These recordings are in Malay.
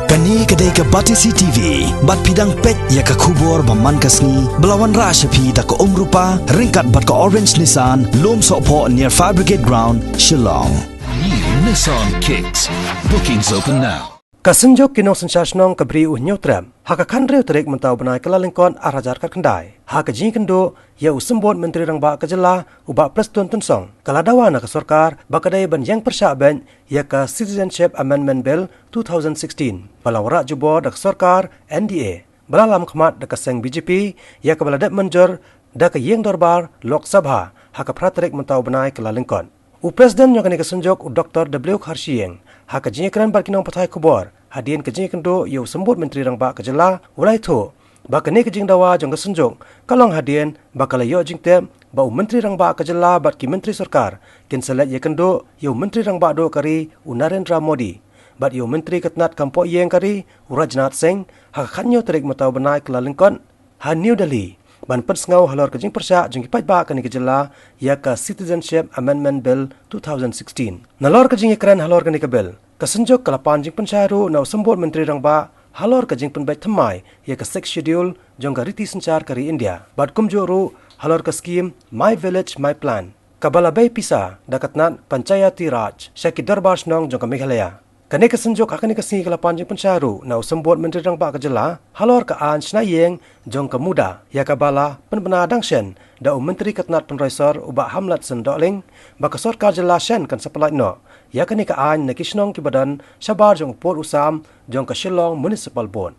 Kani kedai ke Batisi TV, bat pidang pet ya ke kubur baman kasni, belawan rasyapi da ke rupa, ringkat bat ke Orange Nissan, lom sokpo near Fire Brigade Ground, Shillong. New Nissan Kicks. Bookings open now. Kasenjok kinong sensasnong kabri unyotram, haka kanreu terik mentau benai kelalingkon arajar kat kendai. Haka jing kendo, ya usembon menteri rang ba kejela, ubak plus tuan tunsong. Kaladawana ke sorkar, bakadai ban yang persyaban, ya ke Citizenship Amendment Bill 2016. Balawrak jubor dak sorkar NDA. Balalam kemat dak seng BJP, ya ke baladat menjur, dak yang dorbar Lok Sabha, haka praterik mentau benai kelalingkon. Presiden yang kini kesenjok Dr. W. Kharsiyeng, haka jinyakan barkinong patai kubor, hadian kejinyakan do yau sembut menteri rang ba kejela, ulai tu, bakani kejing dawa jong kesenjok, kalong hadian bakal yo jing tem, bau menteri rang ba kejela bat ki menteri sarkar, kin selat yakan do yau menteri rang ba do kari Narendra Modi, bat yau menteri ketnat kampo yeng kari Rajnath Singh, haka kanyo terik matau benai kelalingkon, ha New Delhi. Ban persengau halor kejing persyak jeng kipat ba kani kejela ya ke Citizenship Amendment Bill 2016. Nalor kejing ikran halor kani ke bill. Kesenjok kelapan jeng pensyaru nau sembut menteri rang ba halor kejing penbaik temai ya ke 6 schedule jong ke riti sencar kari India. Bat kumjoru halor ke skim My Village My Plan. Kabala bay pisa dakatnat Panchayati Raj Syakit Darbar Snong jong ke Meghalaya. Kani kesenjok akan ikasi kelapan jeng pensyaru nau sembut menteri rang ba kejela halor ke an senayeng jong ke muda ya kabala penbena dangsyen da menteri ketnat penraisor ubak hamlat sendokling baka sorkar jela syen kan sepelait no ya kani ke an nakisnong ki badan sabar jong port usam jong ke Shillong Municipal Board.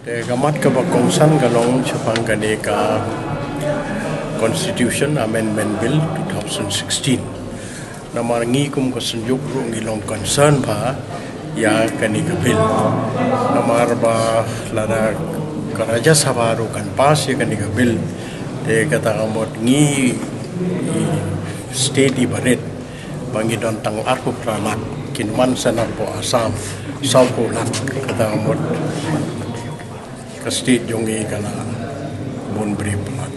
Gamat ke bakongsan kalong sepang kani ka Constitution Amendment Bill 2016. Nama ngikum kesenjuk ru ngilong concern pa ya kani ke bill. Nama ba lada Raja Sabha ru kan pas ya kani ke bill. Te kata kamot ngi state ibaret bangi don tang arku pralat kinman sana po Assam sauko lat kata kamot ke state jongi kana bon bri plat.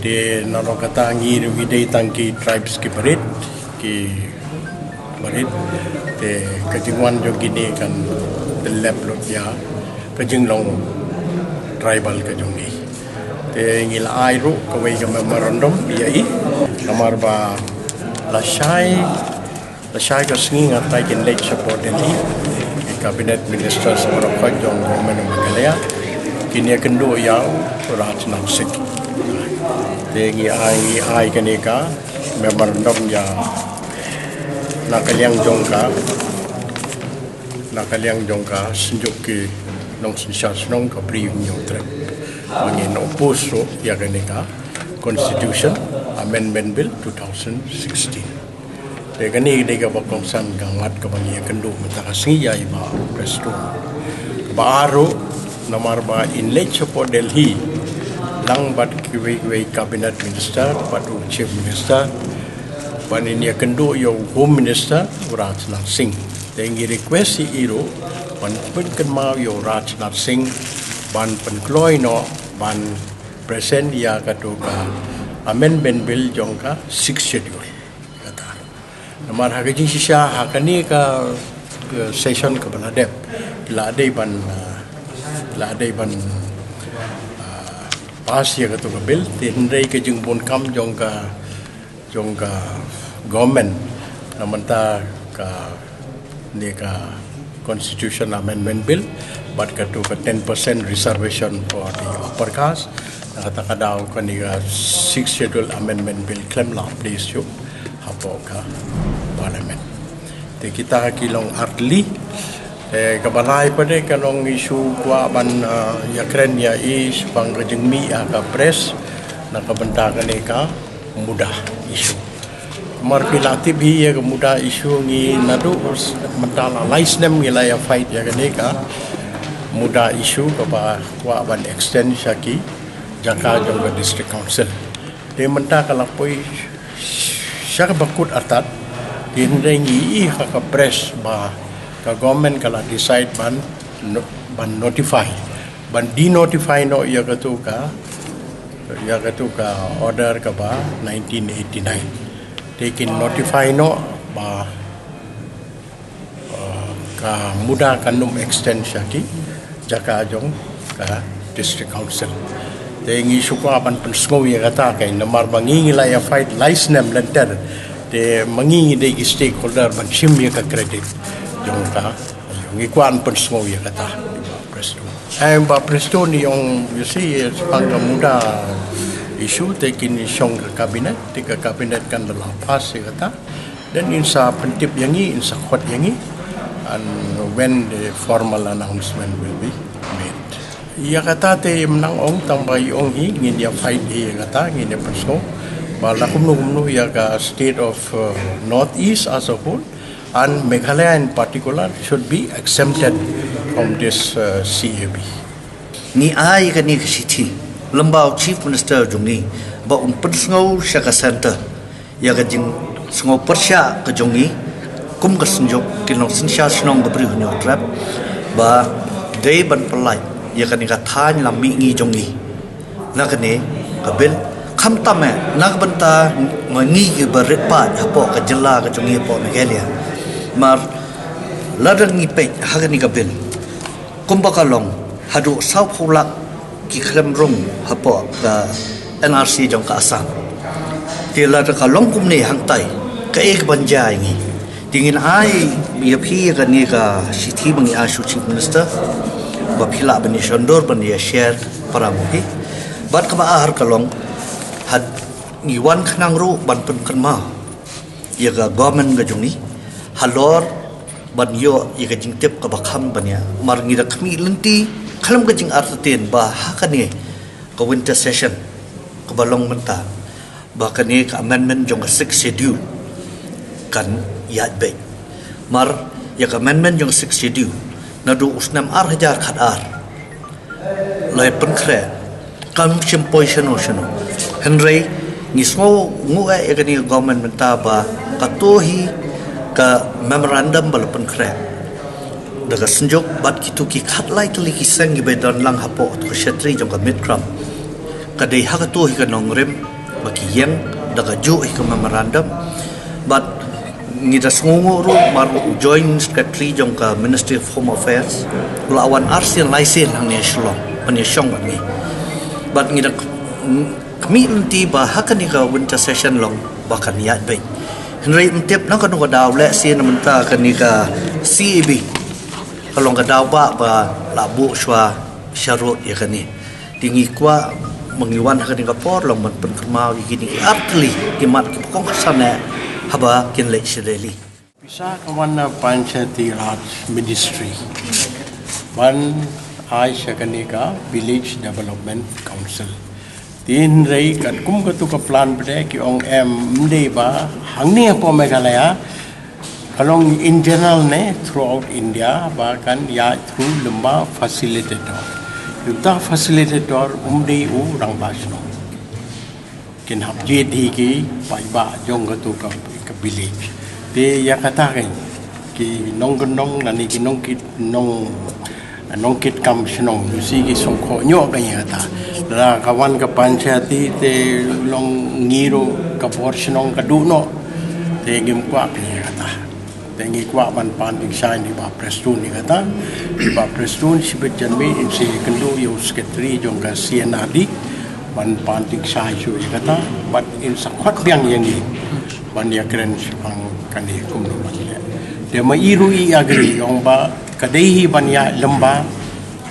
Te naro kata ngi widai tangki tribes ki baret ki barit te kejingwan jo gini kan delep lot ya kejinglong tribal kejongi te ngil airu kawai ke memorandum biai kamar ba lasai ke singi ngatai kin lake support ini cabinet minister semua jong government Meghalaya kini kendo yang Rajnath Singh te ngi ai kenika memorandum ya nakaliang jongka senjuk ke nong sensas nong kabri nyotre mangin oposo ya kenika Constitution Amendment Bill 2016 degani dega bakongsan gangat kabani kendo matakangi ya iba presto baaro namar ba in late support Delhi lang bat kiwi cabinet minister patu chief minister ban ini kendo yo home minister Rajnath Singh tengi request si iro ban pen mau yo Rajnath Singh ban penkloi no ban present ya katoka amendment bill jongka 6 schedule kata namar hagaji sisa hakani ka session ke baladep la adai ban pas ya katoka bill tendai ke jeng bon kam jongka government namanta ka ni ka Constitution Amendment Bill but katu ka 10% reservation for the upper caste kata kadau ka ni ka 6 schedule amendment bill claim la place yo hapo ka parliament te kita kilong artli kabalay pa de kanong issue kwa ban yakren ya is pang kajengmi ka press nakabanta ka ni ka mudah issue marpilati bi ya muda isu ngi nadu mentala laisnem ngilaya fight ya kaneka muda isu kapa wa ban extend syaki jaka jongga district council de menta kala poi syaka bakut atat dinrengi ka press ba ka government kala decide ban notify ban di notify no ya katuka order ka ba 1989 taken notify no ba ka muda kanum extend syaki jaka jong ka district council te ngi suka ban pensngo ya kata kai namar bangi la ya fight license lenter te mangi de stakeholder ban sim ya ka credit jong ka ngi kwan pensngo ya kata presto ba presto ni yung you see pangga muda isu taking isyong kabinet tika kabinet kan dalam pas ya kata dan insa pentip yangi insa khot yangi and when the formal announcement will be made ya kata te menang ong tambay ong hi ngin dia fight ya kata ngin dia perso bala kumnu ya ka state of northeast as a whole and Meghalaya in particular should be exempted from this CAB ni ai ka ni kiti lembau chief minister jungi ba persngau syaka center ya ka jing sngau persya ka jungi kum ka senjok kinong sinsya snong ka bri hunyo trap ba dei ban pelai ya ka ni ka than lam mi ngi jungi na ka ne ka bil kham tame nak banta ngi ki barit pa hapo ka jela ka jungi po Meghalaya mar ladang ngi pe ha ka ni ka bil kum ba ka long hadu sau phulak ki khlem rung hapo ka NRC jong ka asam ti la ka long kum ne hang tai ka ek banjai ngi dingin ai ya phi ka ni ka sithi bangi ashu chief minister ba phila bani shondor bani share para muhi bat ka ba har ka long had ni wan khnang ru ban pun kan ma ya ga government ga jungi halor ban yo ya ga jingtep ka ba kham bania mar ngi da khmi lenti kalam ka jing arten ba hakane ka winter session ka balong menta ba kane ka amendment jong 6 schedule kan yat be mar ya ka amendment jong 6 schedule na do usnam ar hajar khat ar lai pen khre kam chim position ocean henry ni smo ngu e ka ni government menta ba ka tohi ka memorandum bal pen khre daga senjok bat kitu ki khatlai tuli ki sang gi bedan lang hapo to shetri jong ka midkram kadai ha ka to hi ka nongrem baki yang daga jo hi ka memorandum bat ngi da sngongo ro mar join secretary jong ka ministry of home affairs lawan arsian laisen hang ne shlong ani shong ni bat ngi da kami nanti ba ha ka ni ka winter session long bakan yat be henry mtep na ka no daw le sin menta ka ni ka CAB kalong ka daw ba labu shwa sharot ya kani tingi kwa mengiwan ka ni ka por long man pen kemau gini apli kimat ki kong sana haba kin le shedeli bisa kawana panchayati raj ministry one Aisha Kanika village development council tin rei kan kum ka tu ka plan bade ki ong em mde ba hangni po Meghalaya kalong in general ne throughout India bahkan ya through lemba facilitator yuta facilitator umdi u rang basno kin hab je di ki pai ba jong ka tu ka village te ya kata kan ki nong gendong nani ki nong kit kam snong si ki song kho nyo ka ya ta ra kawan ka panchayati te long ngiro ka portionong ka du no te gim kwa pi kata tengi kwa ban pan ding sai ni ba prestun ni kata ba prestun si bejanmi in si kendo yo secretary jong ka CNRD ban pan ding sai su kata but in sakwat biang yang ni ban ya kren pang kani kum no ban le de ma iru I agri yong ba kadai ban ya lemba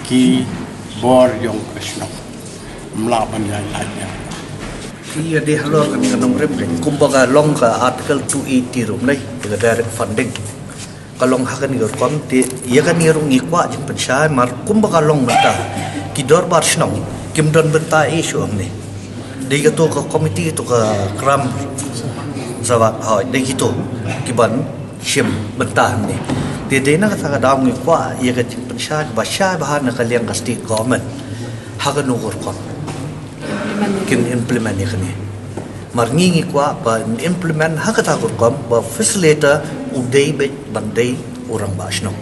ki bor yong kasno mla ban ya la ya iya de halor kan kanong rem kan kumbaga long ka article 280 rum nai the direct funding kalong hakan ni kom te iya kan ni rung ikwa jin pensai mar kumbaga long mata ki dor bar snong kim don benta isu amne de ga to ka committee to ka kram zawat hoi de ki to ki ban shim benta ne te de na ka daw ngi kwa iya ga jin pensai ba sha ba na ka liang ka state government hakan no kom kin implement ni kani mar ngi kwa ba implement hakata ko kom ba facilitator udai be bandai orang ba shno